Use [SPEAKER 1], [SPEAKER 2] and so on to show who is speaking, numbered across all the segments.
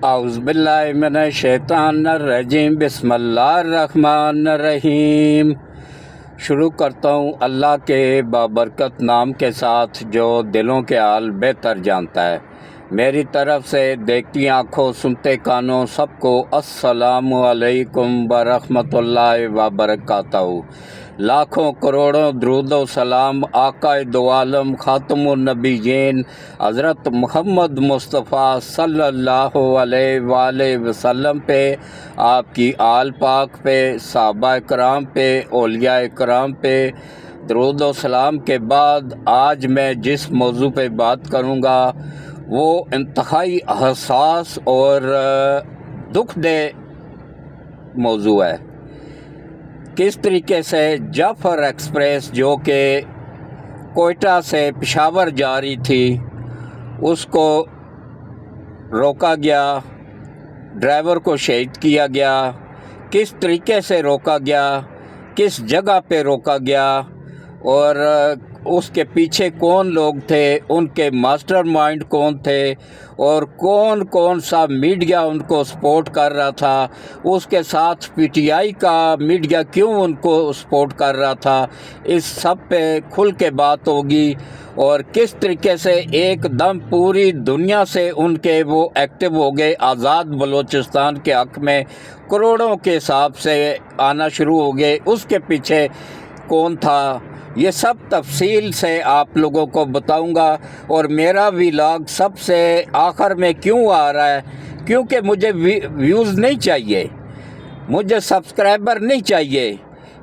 [SPEAKER 1] اعوذ باللہ من الشیطان الرجیم، بسم اللہ الرحمن الرحیم۔ شروع کرتا ہوں اللہ کے بابرکت نام کے ساتھ جو دلوں کے حال بہتر جانتا ہے۔ میری طرف سے دیکھتی آنکھوں سنتے کانوں سب کو السلام علیکم ورحمۃ اللہ وبرکاتہ۔ لاکھوں کروڑوں درود و سلام آقا دو عالم خاتم النبیین حضرت محمد مصطفیٰ صلی اللہ علیہ وآلہ وسلم پہ، آپ کی آل پاک پہ، صحابہ کرام پہ، اولیاء کرام پہ درود و سلام کے بعد آج میں جس موضوع پہ بات کروں گا وہ انتہائی حساس اور دکھ دہ موضوع ہے۔ کس طریقے سے جعفر ایکسپریس جو کہ کوئٹہ سے پشاور جا رہی تھی اس کو روکا گیا، ڈرائیور کو شہید کیا گیا، کس طریقے سے روکا گیا، کس جگہ پہ روکا گیا اور اس کے پیچھے کون لوگ تھے، ان کے ماسٹر مائنڈ کون تھے اور کون کون سا میڈیا ان کو سپورٹ کر رہا تھا، اس کے ساتھ پی ٹی آئی کا میڈیا کیوں ان کو سپورٹ کر رہا تھا، اس سب پہ کھل کے بات ہوگی۔ اور کس طریقے سے ایک دم پوری دنیا سے ان کے وہ ایکٹیو ہو گئے، آزاد بلوچستان کے حق میں کروڑوں کے حساب سے آنا شروع ہو گئے، اس کے پیچھے کون تھا، یہ سب تفصیل سے آپ لوگوں کو بتاؤں گا۔ اور میرا ویلاگ سب سے آخر میں کیوں آ رہا ہے؟ کیونکہ مجھے ویوز نہیں چاہیے، مجھے سبسکرائبر نہیں چاہیے،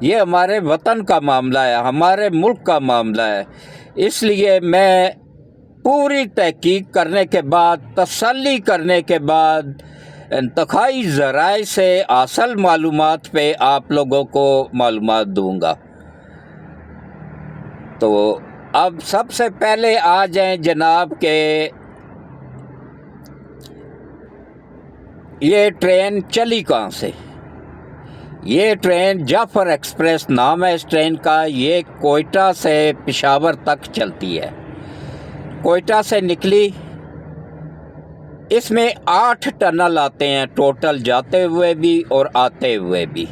[SPEAKER 1] یہ ہمارے وطن کا معاملہ ہے، ہمارے ملک کا معاملہ ہے۔ اس لیے میں پوری تحقیق کرنے کے بعد، تسلی کرنے کے بعد، انتہائی ذرائع سے اصل معلومات پہ آپ لوگوں کو معلومات دوں گا۔ تو اب سب سے پہلے آ جائیں جناب کہ یہ ٹرین چلی کہاں سے؟ یہ ٹرین جعفر ایکسپریس نام ہے اس ٹرین کا، یہ کوئٹہ سے پشاور تک چلتی ہے۔ کوئٹہ سے نکلی، اس میں 8 ٹنل آتے ہیں ٹوٹل، جاتے ہوئے بھی اور آتے ہوئے بھی،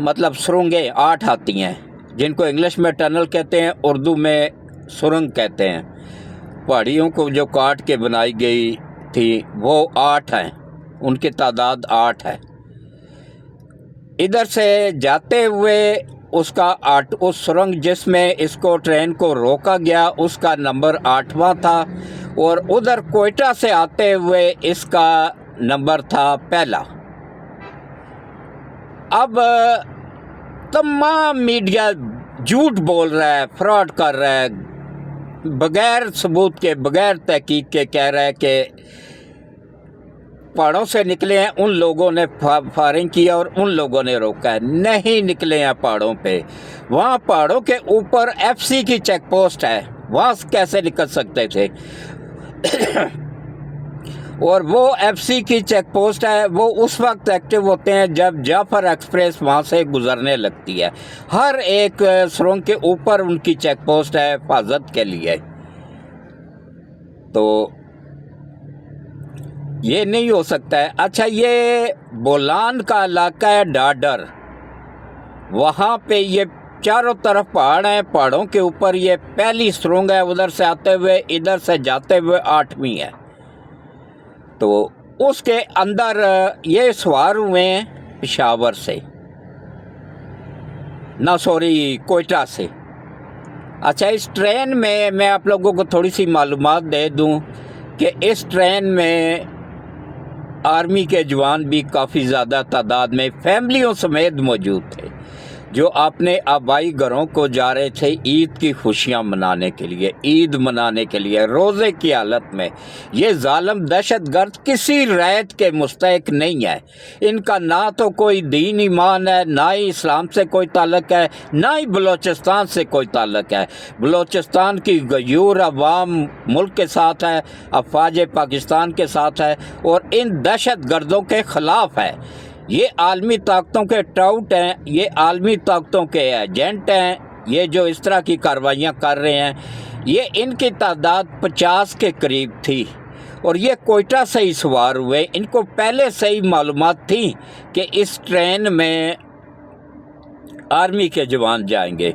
[SPEAKER 1] مطلب سرنگیں 8 آتی ہیں، جن کو انگلش میں ٹنل کہتے ہیں، اردو میں سرنگ کہتے ہیں۔ پہاڑیوں کو جو کاٹ کے بنائی گئی تھی وہ 8 ہیں، ان کی تعداد 8 ہے۔ ادھر سے جاتے ہوئے اس سرنگ جس میں اس کو ٹرین کو روکا گیا اس کا نمبر 8واں تھا، اور ادھر کوئٹہ سے آتے ہوئے اس کا نمبر تھا پہلا۔ اب تمام میڈیا جھوٹ بول رہا ہے، فراڈ کر رہا ہے، بغیر ثبوت کے، بغیر تحقیق کے کہہ رہا ہے کہ پہاڑوں سے نکلے ہیں، ان لوگوں نے فائرنگ کیا اور ان لوگوں نے روکا ہے۔ نہیں نکلے ہیں پہاڑوں پہ، وہاں پہاڑوں کے اوپر ایف سی کی چیک پوسٹ ہے، وہاں کیسے نکل سکتے تھے؟ اور وہ ایف سی کی چیک پوسٹ ہے، وہ اس وقت ایکٹیو ہوتے ہیں جب جعفر ایکسپریس وہاں سے گزرنے لگتی ہے۔ ہر ایک سرنگ کے اوپر ان کی چیک پوسٹ ہے حفاظت کے لیے۔ تو یہ نہیں ہو سکتا ہے۔ اچھا، یہ بولان کا علاقہ ہے ڈاڈر، وہاں پہ یہ چاروں طرف پہاڑ ہیں، پہاڑوں کے اوپر یہ پہلی سرنگ ہے، ادھر سے آتے ہوئے ادھر سے جاتے ہوئے 8ویں ہے۔ تو اس کے اندر یہ سوار ہوئے ہیں پشاور سے، کوئٹہ سے۔ اچھا، اس ٹرین میں آپ لوگوں کو تھوڑی سی معلومات دے دوں کہ اس ٹرین میں آرمی کے جوان بھی کافی زیادہ تعداد میں فیملیوں سمیت موجود تھے، جو اپنے آبائی گھروں کو جا رہے تھے عید کی خوشیاں منانے کے لیے، عید منانے کے لیے روزے کی حالت میں۔ یہ ظالم دہشت گرد کسی رعایت کے مستحق نہیں ہے، ان کا نہ تو کوئی دین ایمان ہے، نہ ہی اسلام سے کوئی تعلق ہے، نہ ہی بلوچستان سے کوئی تعلق ہے۔ بلوچستان کی غیور عوام ملک کے ساتھ ہے، افواج پاکستان کے ساتھ ہے اور ان دہشت گردوں کے خلاف ہے۔ یہ عالمی طاقتوں کے ٹاؤٹ ہیں، یہ عالمی طاقتوں کے ایجنٹ ہیں، یہ جو اس طرح کی کارروائیاں کر رہے ہیں۔ یہ ان کی تعداد 50 کے قریب تھی اور یہ کوئٹہ سے ہی سوار ہوئے. ان کو پہلے سے ہی معلومات تھی کہ اس ٹرین میں آرمی کے جوان جائیں گے،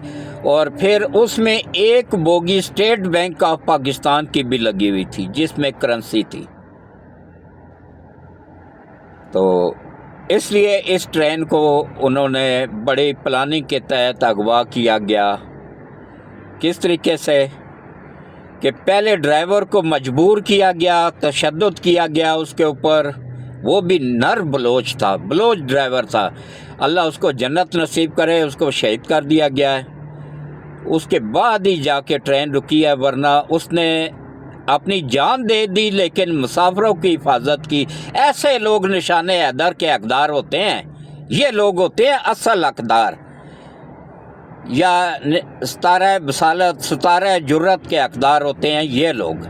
[SPEAKER 1] اور پھر اس میں ایک bogie state bank of Pakistan کی بھی لگی ہوئی تھی جس میں کرنسی تھی. تو اس لیے اس ٹرین کو انہوں نے بڑی پلاننگ کے تحت اغوا کیا گیا. کس طریقے سے کہ پہلے ڈرائیور کو مجبور کیا گیا، تشدد کیا گیا اس کے اوپر. وہ بھی نر بلوچ تھا، بلوچ ڈرائیور تھا. اللہ اس کو جنت نصیب کرے، اس کو شہید کر دیا گیا ہے. اس کے بعد ہی جا کے ٹرین رکی ہے، ورنہ اس نے اپنی جان دے دی لیکن مسافروں کی حفاظت کی. ایسے لوگ نشان حیدر کے حقدار ہوتے ہیں. یہ لوگ ہوتے ہیں اصل حقدار، یا ستارہ بصالت، ستارہ جرت کے حقدار ہوتے ہیں یہ لوگ.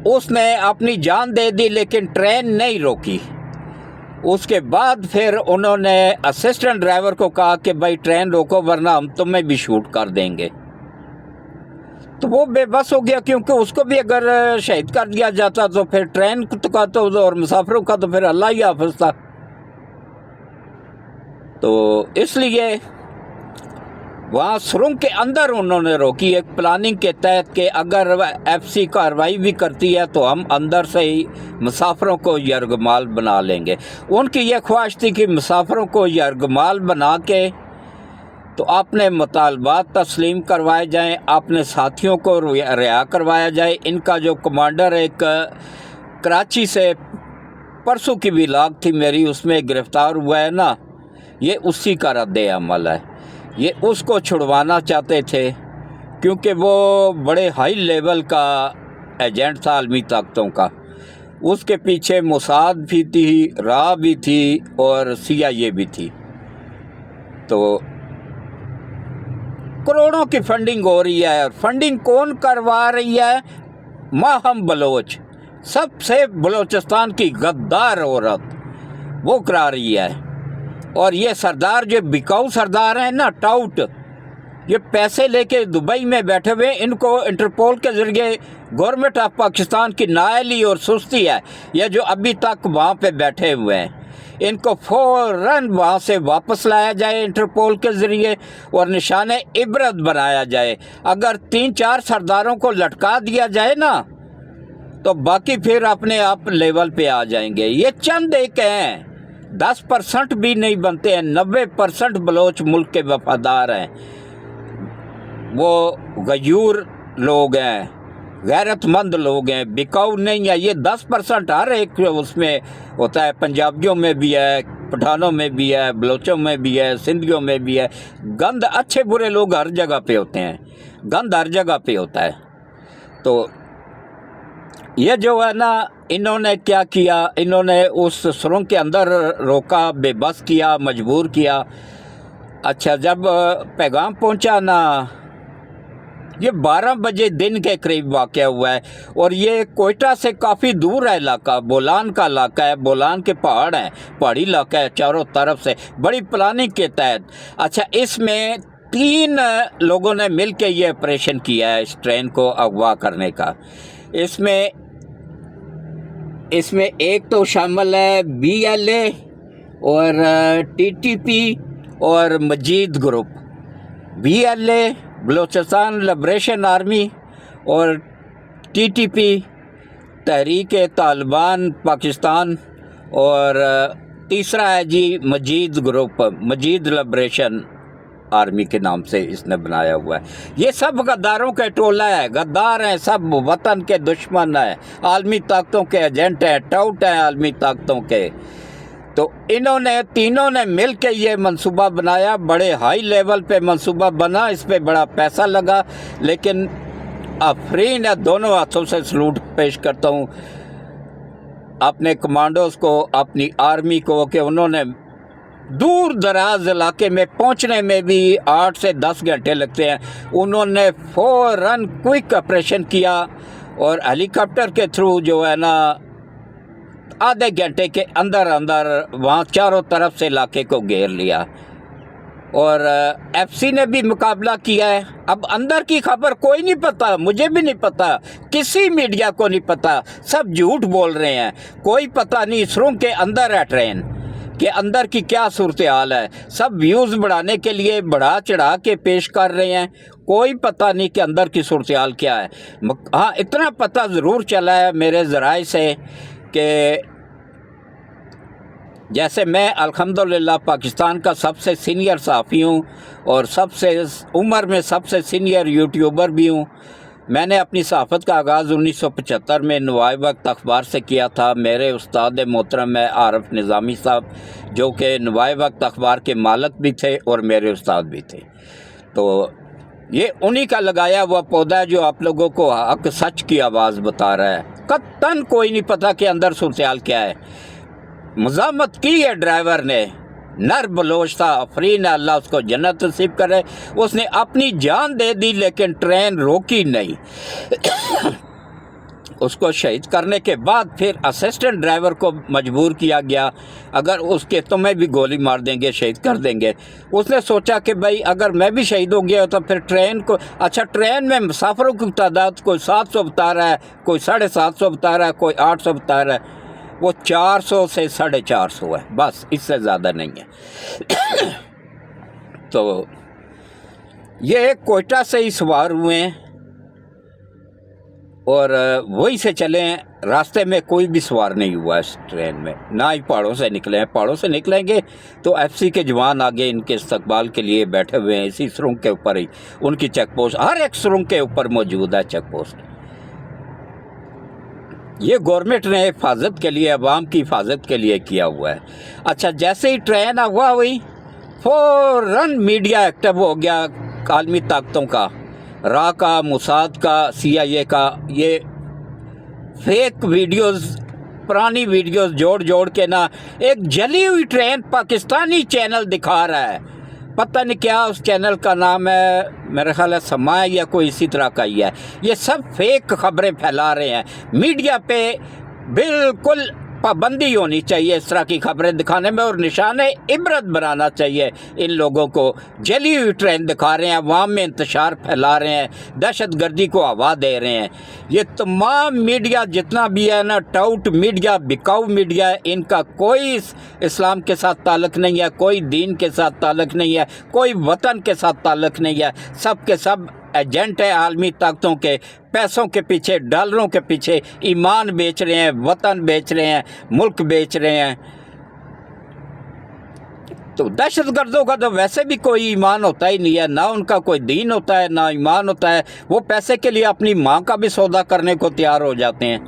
[SPEAKER 1] اس نے اپنی جان دے دی لیکن ٹرین نہیں روکی. اس کے بعد پھر انہوں نے اسسٹنٹ ڈرائیور کو کہا کہ بھائی ٹرین روکو ورنہ ہم تمہیں بھی شوٹ کر دیں گے. تو وہ بے بس ہو گیا، کیونکہ اس کو بھی اگر شہید کر دیا جاتا تو پھر ٹرین کا تو اور مسافروں کا تو پھر اللہ ہی حافظ تھا. تو اس لیے وہاں سرنگ کے اندر انہوں نے روکی ایک پلاننگ کے تحت کہ اگر ایف سی کارروائی بھی کرتی ہے تو ہم اندر سے ہی مسافروں کو یرغمال بنا لیں گے. ان کی یہ خواہش تھی کہ مسافروں کو یرغمال بنا کے تو اپنے مطالبات تسلیم کروائے جائیں، اپنے ساتھیوں کو رہا کروایا جائے. ان کا جو کمانڈر ایک کراچی سے پرسوں کی بھی لاگ تھی میری، اس میں گرفتار ہوا ہے نا، یہ اسی کا رد عمل ہے. یہ اس کو چھڑوانا چاہتے تھے کیونکہ وہ بڑے ہائی لیول کا ایجنٹ تھا عالمی طاقتوں کا. اس کے پیچھے موساد بھی تھی، را بھی تھی اور CIA بھی تھی. تو کروڑوں کی فنڈنگ ہو رہی ہے. فنڈنگ کون کروا رہی ہے؟ ماہم بلوچ، سب سے بلوچستان کی غدار عورت، وہ کرا رہی ہے. اور یہ سردار جو بکاؤ سردار ہیں نا، ٹاؤٹ، یہ پیسے لے کے دبئی میں بیٹھے ہوئے. ان کو انٹرپول کے ذریعے گورنمنٹ آف پاکستان کی نااہلی اور سستی ہے یہ جو ابھی تک وہاں پہ بیٹھے ہوئے ہیں. ان کو فوراً وہاں سے واپس لایا جائے انٹرپول کے ذریعے اور نشان عبرت بنایا جائے. اگر 3-4 سرداروں کو لٹکا دیا جائے نا تو باقی پھر اپنے آپ لیول پہ آ جائیں گے. یہ چند ایک ہیں، 10% بھی نہیں بنتے ہیں. 90% بلوچ ملک کے وفادار ہیں. وہ غیور لوگ ہیں، غیرت مند لوگ ہیں، بکاؤ نہیں ہے. یہ 10% ہر ایک اس میں ہوتا ہے. پنجابیوں میں بھی ہے، پٹھانوں میں بھی ہے، بلوچوں میں بھی ہے، سندھیوں میں بھی ہے. گند اچھے برے لوگ ہر جگہ پہ ہوتے ہیں، گند ہر جگہ پہ ہوتا ہے. تو یہ جو ہے نا، انہوں نے کیا کیا، انہوں نے اس سرنگ کے اندر روکا، بے بس کیا، مجبور کیا. اچھا، جب پیغام پہنچا نا، یہ 12 بجے دن کے قریب واقعہ ہوا ہے اور یہ کوئٹہ سے کافی دور ہے علاقہ، بولان کا علاقہ ہے. بولان کے پہاڑ ہیں، پہاڑی علاقہ ہے چاروں طرف سے، بڑی پلاننگ کے تحت. اچھا، اس میں 3 لوگوں نے مل کے یہ آپریشن کیا ہے اس ٹرین کو اغوا کرنے کا. اس میں ایک تو شامل ہے BLA اور TTP اور Majeed group. BLA Balochistan liberation army اور TTP تحریک طالبان پاکستان، اور تیسرا ہے جی Majeed group, Majeed liberation army کے نام سے اس نے بنایا ہوا ہے. یہ سب غداروں کے ٹولہ ہے، غدار ہیں سب، وطن کے دشمن ہیں، عالمی طاقتوں کے ایجنٹ ہیں، ٹاؤٹ ہیں عالمی طاقتوں کے. تو انہوں نے تینوں نے مل کے یہ منصوبہ بنایا. بڑے ہائی لیول پہ منصوبہ بنا، اس پہ بڑا پیسہ لگا، لیکن آفرین ہے دونوں ہاتھوں سے سلوٹ پیش کرتا ہوں اپنے کمانڈوز کو، اپنی آرمی کو، کہ انہوں نے دور دراز علاقے میں پہنچنے میں بھی 8 سے 10 گھنٹے لگتے ہیں. انہوں نے فوراً کوئک آپریشن کیا اور ہیلی کاپٹر کے تھرو جو ہے نا آدھے گھنٹے کے اندر وہاں چاروں طرف سے علاقے کو گھیر لیا. اور ایف سی نے بھی مقابلہ کیا ہے. اب اندر کی خبر کوئی نہیں پتہ، مجھے بھی نہیں پتہ، کسی میڈیا کو نہیں پتہ، سب جھوٹ بول رہے ہیں. کوئی پتہ نہیں سرنگ کے اندر ہے ٹرین کہ اندر کی کیا صورتحال ہے. سب ویوز بڑھانے کے لیے بڑھا چڑھا کے پیش کر رہے ہیں، کوئی پتہ نہیں کہ اندر کی صورتحال کیا ہے. ہاں اتنا پتہ ضرور چلا ہے میرے ذرائع سے کہ جیسے میں الحمدللہ پاکستان کا سب سے سینئر صحافی ہوں اور سب سے عمر میں سب سے سینئر یوٹیوبر بھی ہوں. میں نے اپنی صحافت کا آغاز 1975 میں نوائے وقت اخبار سے کیا تھا. میرے استاد محترم ہے عارف نظامی صاحب، جو کہ نوائے وقت اخبار کے مالک بھی تھے اور میرے استاد بھی تھے. تو یہ انہی کا لگایا ہوا پودا ہے جو آپ لوگوں کو حق سچ کی آواز بتا رہا ہے. قطعاً کوئی نہیں پتہ کہ اندر صورتحال کیا ہے. مزاحمت کی ہے ڈرائیور نے، نر بلوچ تھا، آفرین ہے، اللہ اس کو جنت نصیب کرے. اس نے اپنی جان دے دی لیکن ٹرین روکی نہیں. اس کو شہید کرنے کے بعد پھر اسسٹنٹ ڈرائیور کو مجبور کیا گیا، اگر اس کے تمہیں بھی گولی مار دیں گے، شہید کر دیں گے. اس نے سوچا کہ بھائی اگر میں بھی شہید ہو گیا تو پھر ٹرین کو، اچھا ٹرین میں مسافروں کی تعداد کوئی 700 بتا رہا ہے، کوئی 750 بتا رہا ہے، کوئی 800 بتا رہا ہے، وہ 400 سے 450 ہے، بس اس سے زیادہ نہیں ہے. تو یہ کوئٹہ سے ہی سوار ہوئے ہیں اور وہی سے چلے ہیں. راستے میں کوئی بھی سوار نہیں ہوا اس ٹرین میں، نہ ہی پہاڑوں سے نکلے ہیں. پہاڑوں سے نکلیں گے تو ایف سی کے جوان آگے ان کے استقبال کے لیے بیٹھے ہوئے ہیں. اسی سرنگ کے اوپر ہی ان کی چیک پوسٹ، ہر ایک سرنگ کے اوپر موجود ہے چیک پوسٹ. یہ گورنمنٹ نے حفاظت کے لیے، عوام کی حفاظت کے لیے کیا ہوا ہے. اچھا جیسے ہی ٹرین ہوا ہوئی فوراً میڈیا ایکٹیو ہو گیا، عالمی طاقتوں کا، را کا، موساد کا، سی آئی اے کا. یہ فیک ویڈیوز، پرانی ویڈیوز جوڑ کے نا ایک جلی ہوئی ٹرین پاکستانی چینل دکھا رہا ہے. پتہ نہیں کیا اس چینل کا نام ہے، میرے خیال ہے سما یا کوئی اسی طرح کا ہی ہے. یہ سب فیک خبریں پھیلا رہے ہیں. میڈیا پہ بالکل پابندی ہونی چاہیے اس طرح کی خبریں دکھانے میں، اور نشان عبرت بنانا چاہیے ان لوگوں کو. جلی ہوئی ٹرین دکھا رہے ہیں، عوام میں انتشار پھیلا رہے ہیں، دہشت گردی کو ہوا دے رہے ہیں. یہ تمام میڈیا جتنا بھی ہے نا، ٹاؤٹ میڈیا، بکاؤ میڈیا ہے، ان کا کوئی اسلام کے ساتھ تعلق نہیں ہے، کوئی دین کے ساتھ تعلق نہیں ہے، کوئی وطن کے ساتھ تعلق نہیں ہے. سب کے سب ایجنٹ ہے عالمی طاقتوں کے، پیسوں کے پیچھے، ڈالروں کے پیچھے ایمان بیچ رہے ہیں، وطن بیچ رہے ہیں، ملک بیچ رہے ہیں. تو دہشت گردوں کا تو ویسے بھی کوئی ایمان ہوتا ہی نہیں ہے، نہ ان کا کوئی دین ہوتا ہے، نہ ایمان ہوتا ہے. وہ پیسے کے لیے اپنی ماں کا بھی سودا کرنے کو تیار ہو جاتے ہیں.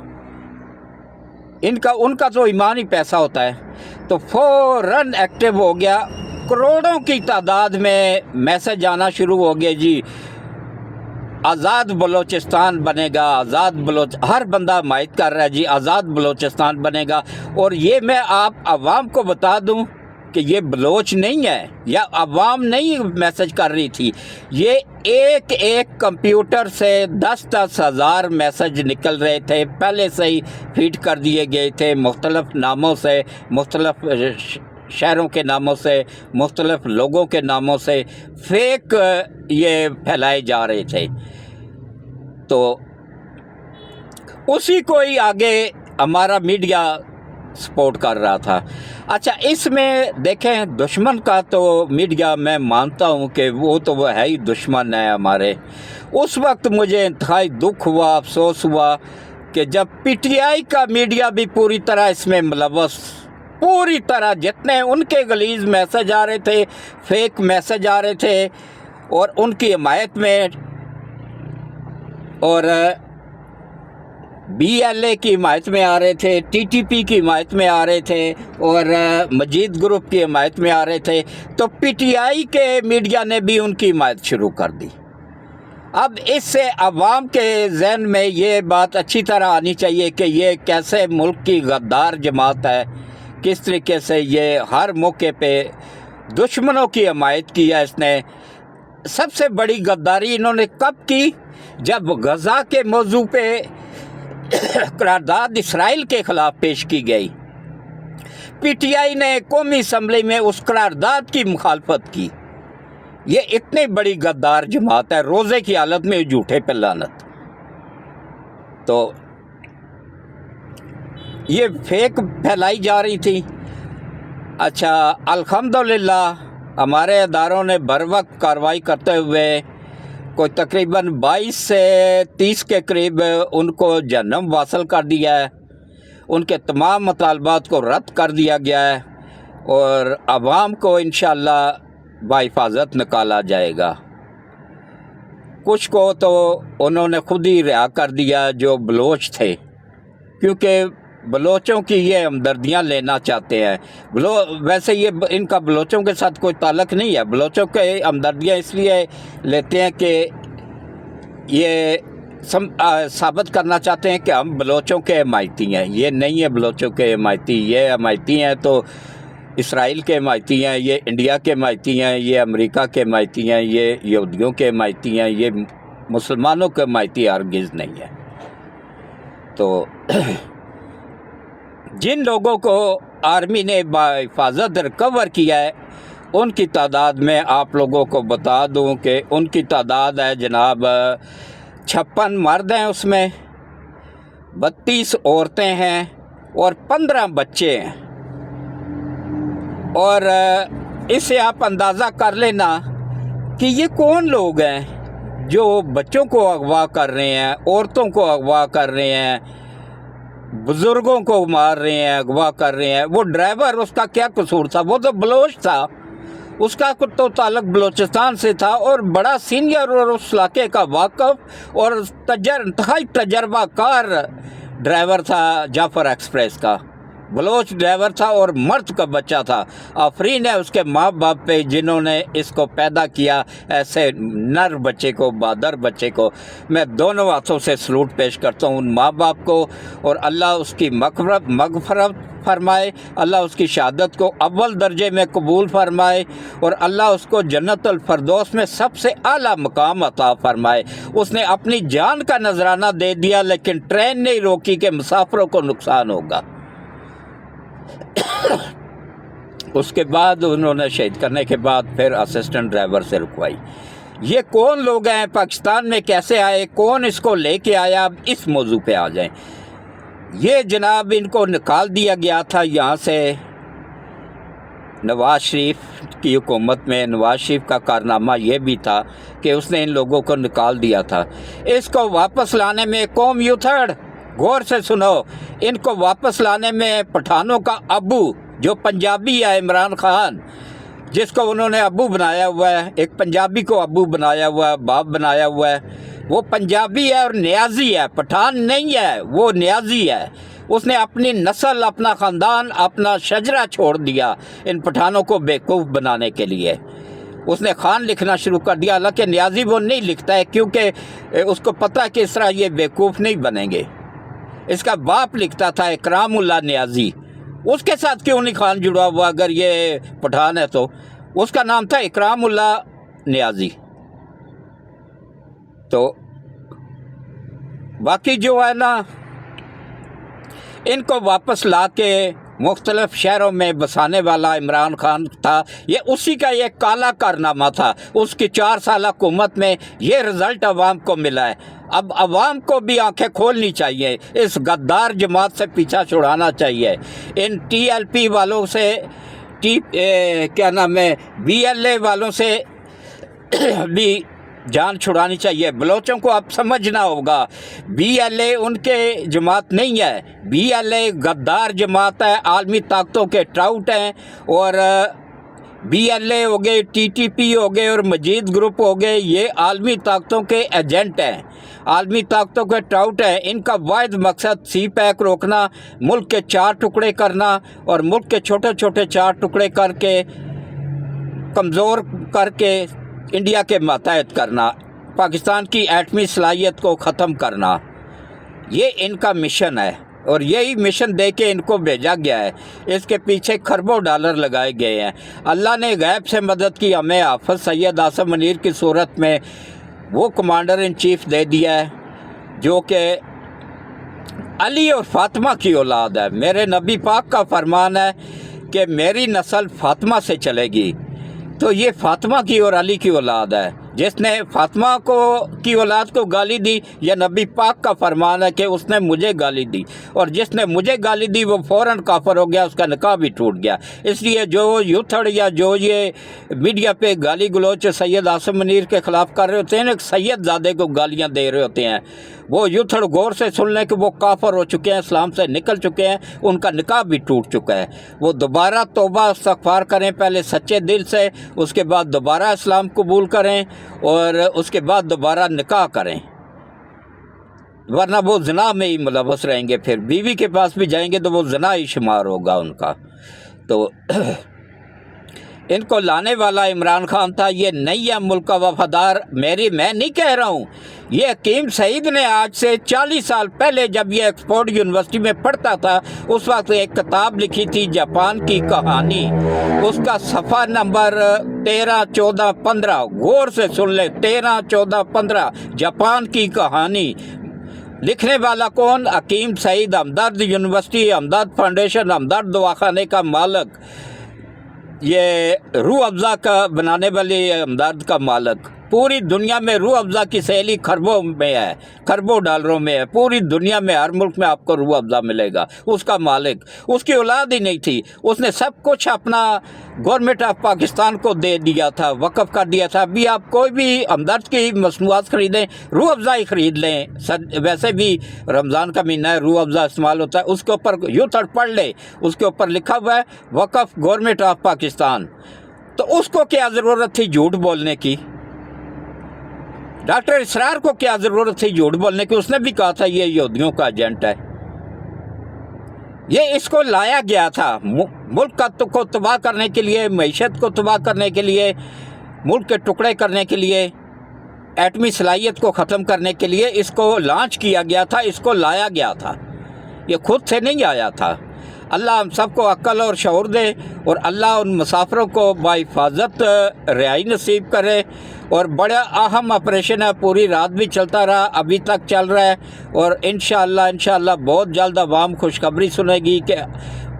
[SPEAKER 1] ان کا تو ایمان ہی پیسہ ہوتا ہے. تو فوراً ایکٹیو ہو گیا. کروڑوں کی تعداد میں میسج آنا شروع ہو گئے، جی آزاد بلوچستان بنے گا، ہر بندہ حمایت کر رہا ہے، جی آزاد بلوچستان بنے گا. اور یہ میں آپ عوام کو بتا دوں کہ یہ بلوچ نہیں ہے، یا عوام نہیں میسج کر رہی تھی، یہ ایک کمپیوٹر سے 10 ہزار میسج نکل رہے تھے، پہلے سے ہی فیڈ کر دیے گئے تھے، مختلف ناموں سے، مختلف شہروں کے ناموں سے، مختلف لوگوں کے ناموں سے فیک یہ پھیلائے جا رہے تھے. تو اسی کو ہی آگے ہمارا میڈیا سپورٹ کر رہا تھا. اچھا اس میں دیکھیں دشمن کا تو میڈیا میں مانتا ہوں کہ وہ ہے ہی دشمن ہے ہمارے. اس وقت مجھے انتہائی دکھ ہوا، افسوس ہوا کہ جب پی ٹی آئی کا میڈیا بھی پوری طرح اس میں ملوث، پوری طرح جتنے ان کے غلیظ میسج آ رہے تھے، فیک میسج آ رہے تھے، اور ان کی حمایت میں، اور بی ایل اے کی حمایت میں آ رہے تھے، ٹی ٹی پی کی حمایت میں آ رہے تھے، اور مجید گروپ کی حمایت میں آ رہے تھے. تو پی ٹی آئی کے میڈیا نے بھی ان کی حمایت شروع کر دی. اب اس سے عوام کے ذہن میں یہ بات اچھی طرح آنی چاہیے کہ یہ کیسے ملک کی غدار جماعت ہے، کس طریقے سے یہ ہر موقع پہ دشمنوں کی حمایت کی ہے. اس نے سب سے بڑی غداری انہوں نے کب کی؟ جب غزہ کے موضوع پہ قرارداد اسرائیل کے خلاف پیش کی گئی، پی ٹی آئی نے قومی اسمبلی میں اس قرارداد کی مخالفت کی. یہ اتنی بڑی غدار جماعت ہے، روزے کی حالت میں جھوٹے پہ لعنت۔ تو یہ فیک پھیلائی جا رہی تھی۔ اچھا، الحمدللہ ہمارے اداروں نے بر وقت کارروائی کرتے ہوئے کوئی تقریباً 22 سے 30 کے قریب ان کو جہنم واصل کر دیا ہے، ان کے تمام مطالبات کو رد کر دیا گیا ہے، اور عوام کو انشاءاللہ بحفاظت نکالا جائے گا۔ کچھ کو تو انہوں نے خود ہی رہا کر دیا جو بلوچ تھے، کیونکہ بلوچوں کی یہ ہمدردیاں لینا چاہتے ہیں۔ ویسے یہ ان کا بلوچوں کے ساتھ کوئی تعلق نہیں ہے، بلوچوں کے ہمدردیاں اس لیے لیتے ہیں کہ یہ ثابت کرنا چاہتے ہیں کہ ہم بلوچوں کے حمایتی ہیں۔ یہ نہیں ہے بلوچوں کے حمایتی، یہ حمایتی ہیں تو اسرائیل کے حمایتی ہیں، یہ انڈیا کے حمایتی ہیں، یہ امریکہ کے حمایتی ہیں، یہ یہودیوں کے حمایتی ہیں، یہ مسلمانوں کے حمایتی ہرگز نہیں ہے۔ تو جن لوگوں کو آرمی نے بحفاظت ریکور کیا ہے ان کی تعداد میں آپ لوگوں کو بتا دوں کہ ان کی تعداد ہے جناب 56 مرد ہیں، اس میں 32 عورتیں ہیں اور 15 بچے ہیں۔ اور اس سے آپ اندازہ کر لینا کہ یہ کون لوگ ہیں جو بچوں کو اغوا کر رہے ہیں، عورتوں کو اغوا کر رہے ہیں، بزرگوں کو مار رہے ہیں، اغوا کر رہے ہیں۔ وہ ڈرائیور، اس کا کیا قصور تھا؟ وہ تو بلوچ تھا، اس کا تو تعلق بلوچستان سے تھا، اور بڑا سینئر اور اس علاقے کا واقف اور انتہائی تجربہ کار ڈرائیور تھا جعفر ایکسپریس کا، بلوچ ڈرائیور تھا اور مرد کا بچہ تھا۔ آفرین ہے اس کے ماں باپ پہ جنہوں نے اس کو پیدا کیا، ایسے نر بچے کو، بہادر بچے کو۔ میں دونوں ہاتھوں سے سلوٹ پیش کرتا ہوں ان ماں باپ کو، اور اللہ اس کی مغفرت فرمائے، اللہ اس کی شہادت کو اول درجے میں قبول فرمائے، اور اللہ اس کو جنت الفردوس میں سب سے اعلیٰ مقام عطا فرمائے۔ اس نے اپنی جان کا نذرانہ دے دیا، لیکن ٹرین نہیں روکی کہ مسافروں کو نقصان ہوگا۔ اس کے بعد انہوں نے شہید کرنے کے بعد پھر اسسٹنٹ ڈرائیور سے رکوائی۔ یہ کون لوگ ہیں، پاکستان میں کیسے آئے، کون اس کو لے کے آیا، اب اس موضوع پہ آ جائیں۔ یہ جناب ان کو نکال دیا گیا تھا یہاں سے نواز شریف کی حکومت میں۔ نواز شریف کا کارنامہ یہ بھی تھا کہ اس نے ان لوگوں کو نکال دیا تھا۔ اس کو واپس لانے میں قوم یوتھڑ، غور سے سنو، ان کو واپس لانے میں پٹھانوں کا ابو جو پنجابی ہے، عمران خان، جس کو انہوں نے ابو بنایا ہوا ہے، ایک پنجابی کو ابو بنایا ہوا ہے، باپ بنایا ہوا ہے، وہ پنجابی ہے اور نیازی ہے، پٹھان نہیں ہے، وہ نیازی ہے۔ اس نے اپنی نسل، اپنا خاندان، اپنا شجرہ چھوڑ دیا ان پٹھانوں کو بیوقوف بنانے کے لیے۔ اس نے خان لکھنا شروع کر دیا، حالانکہ نیازی وہ نہیں لکھتا ہے، کیونکہ اس کو پتہ ہے کہ اس طرح یہ بیوقوف نہیں بنیں گے۔ اس کا باپ لکھتا تھا اکرام اللہ نیازی، اس کے ساتھ کیوں نہیں خان جڑا ہوا؟ اگر یہ پٹھان ہے تو اس کا نام تھا اکرام اللہ نیازی۔ تو باقی جو ہے نا، ان کو واپس لا کے مختلف شہروں میں بسانے والا عمران خان تھا۔ یہ اسی کا یہ کالا کارنامہ تھا۔ اس کی 4 سالہ حکومت میں یہ رزلٹ عوام کو ملا ہے۔ اب عوام کو بھی آنکھیں کھولنی چاہیے، اس غدار جماعت سے پیچھا چھڑانا چاہیے، ان ٹی ایل پی والوں سے، بی ایل اے والوں سے بھی جان چھڑانی چاہیے۔ بلوچوں کو اب سمجھنا ہوگا، بی ایل اے ان کے جماعت نہیں ہے، بی ایل اے غدار جماعت ہے، عالمی طاقتوں کے ٹراؤٹ ہیں، اور بی ایل اے ہو گئے، ٹی ٹی پی ہو گئے اور مجید گروپ ہو گئے، یہ عالمی طاقتوں کے ایجنٹ ہیں، عالمی طاقتوں کے ٹراؤٹ ہیں۔ ان کا واحد مقصد سی پیک روکنا، ملک کے 4 ٹکڑے کرنا، اور ملک کے چھوٹے چھوٹے 4 ٹکڑے کر کے کمزور کر کے انڈیا کے ماتحت کرنا، پاکستان کی ایٹمی صلاحیت کو ختم کرنا، یہ ان کا مشن ہے، اور یہی مشن دے کے ان کو بھیجا گیا ہے۔ اس کے پیچھے کھربوں ڈالر لگائے گئے ہیں۔ اللہ نے غیب سے مدد کی، ہمیں حافظ سید عاصم منیر کی صورت میں وہ کمانڈر ان چیف دے دیا ہے جو کہ علی اور فاطمہ کی اولاد ہے۔ میرے نبی پاک کا فرمان ہے کہ میری نسل فاطمہ سے چلے گی۔ تو یہ فاطمہ کی اور علی کی اولاد ہے. جس نے فاطمہ کی اولاد کو گالی دی، یہ نبی پاک کا فرمان ہے کہ اس نے مجھے گالی دی، اور جس نے مجھے گالی دی وہ فوراً کافر ہو گیا، اس کا نکاح بھی ٹوٹ گیا. اس لیے جو یوتھڑ یا جو یہ میڈیا پہ گالی گلوچ سید عاصم منیر کے خلاف کر رہے ہوتے ہیں، ایک سید زادے کو گالیاں دے رہے ہوتے ہیں، وہ یوتھڑ غور سے سن لیں کہ وہ کافر ہو چکے ہیں، اسلام سے نکل چکے ہیں، ان کا نکاح بھی ٹوٹ چکا ہے. وہ دوبارہ توبہ استغفار کریں، پہلے سچے دل سے، اس کے بعد دوبارہ اسلام قبول کریں، اور اس کے بعد دوبارہ نکاح کریں، ورنہ وہ زنا میں ہی ملوث رہیں گے. پھر بیوی کے پاس بھی جائیں گے تو وہ زنا ہی شمار ہوگا ان کا. تو ان کو لانے والا عمران خان تھا. یہ نہیں ہے ملک کا وفادار. میں نہیں کہہ رہا ہوں، یہ حکیم سعید نے آج سے 40 سال پہلے جب یہ آکسفورڈ یونیورسٹی میں پڑھتا تھا اس وقت ایک کتاب لکھی تھی جاپان کی کہانی. اس کا صفحہ نمبر 13 14 15 غور سے سن لیں، 13 14 15 جاپان کی کہانی. لکھنے والا کون؟ حکیم سعید، ہمدرد یونیورسٹی، ہمدرد فاؤنڈیشن، ہمدرد دواخانے کا مالک، یہ روح افزا کا بنانے والی ہمدرد کا مالک. پوری دنیا میں روح افزا کی سیلی خربوں میں ہے، خربوں ڈالروں میں ہے. پوری دنیا میں ہر ملک میں آپ کو روح افزا ملے گا. اس کا مالک، اس کی اولاد ہی نہیں تھی، اس نے سب کچھ اپنا گورنمنٹ آف پاکستان کو دے دیا تھا، وقف کر دیا تھا. ابھی آپ کوئی بھی ہمدرد کی مصنوعات خریدیں، روح افزا ہی خرید لیں. ویسے بھی رمضان کا مہینہ ہے، روح افزا استعمال ہوتا ہے. اس کے اوپر یوں تھڑ پڑھ لے، اس کے اوپر لکھا ہوا ہے وقف گورنمنٹ آف پاکستان. تو اس کو کیا ضرورت تھی جھوٹ بولنے کی؟ ڈاکٹر اسرار کو کیا ضرورت تھی جھوٹ بولنے کی؟ اس نے بھی کہا تھا یہ یہودیوں کا ایجنٹ ہے. یہ اس کو لایا گیا تھا ملک کو تباہ کرنے کے لیے، معیشت کو تباہ کرنے کے لیے، ملک کے ٹکڑے کرنے کے لیے، ایٹمی صلاحیت کو ختم کرنے کے لیے اس کو لانچ کیا گیا تھا، اس کو لایا گیا تھا. یہ خود سے نہیں آیا تھا. اللہ ہم سب کو عقل اور شعور دے، اور اللہ ان مسافروں کو بحفاظت رہائی نصیب کرے. اور بڑا اہم آپریشن ہے، پوری رات بھی چلتا رہا، ابھی تک چل رہا ہے، اور انشاءاللہ بہت جلد عوام خوشخبری سنے گی کہ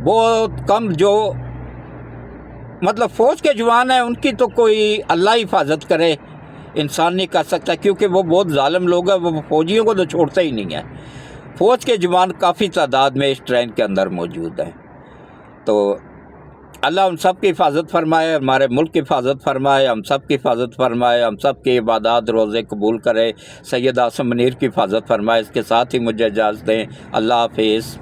[SPEAKER 1] بہت کم جو فوج کے جوان ہیں ان کی تو کوئی اللہ حفاظت کرے، انسان نہیں کر سکتا، کیونکہ وہ بہت ظالم لوگ ہیں. وہ فوجیوں کو تو چھوڑتے ہی نہیں ہیں. فوج کے جوان کافی تعداد میں اس ٹرین کے اندر موجود ہیں. تو اللہ ہم سب کی حفاظت فرمائے، ہمارے ملک کی حفاظت فرمائے، ہم سب کی حفاظت فرمائے، ہم سب کی عبادات روزے قبول کرے، سید عاصم منیر کی حفاظت فرمائے. اس کے ساتھ ہی مجھے اجازت دیں. اللہ حافظ.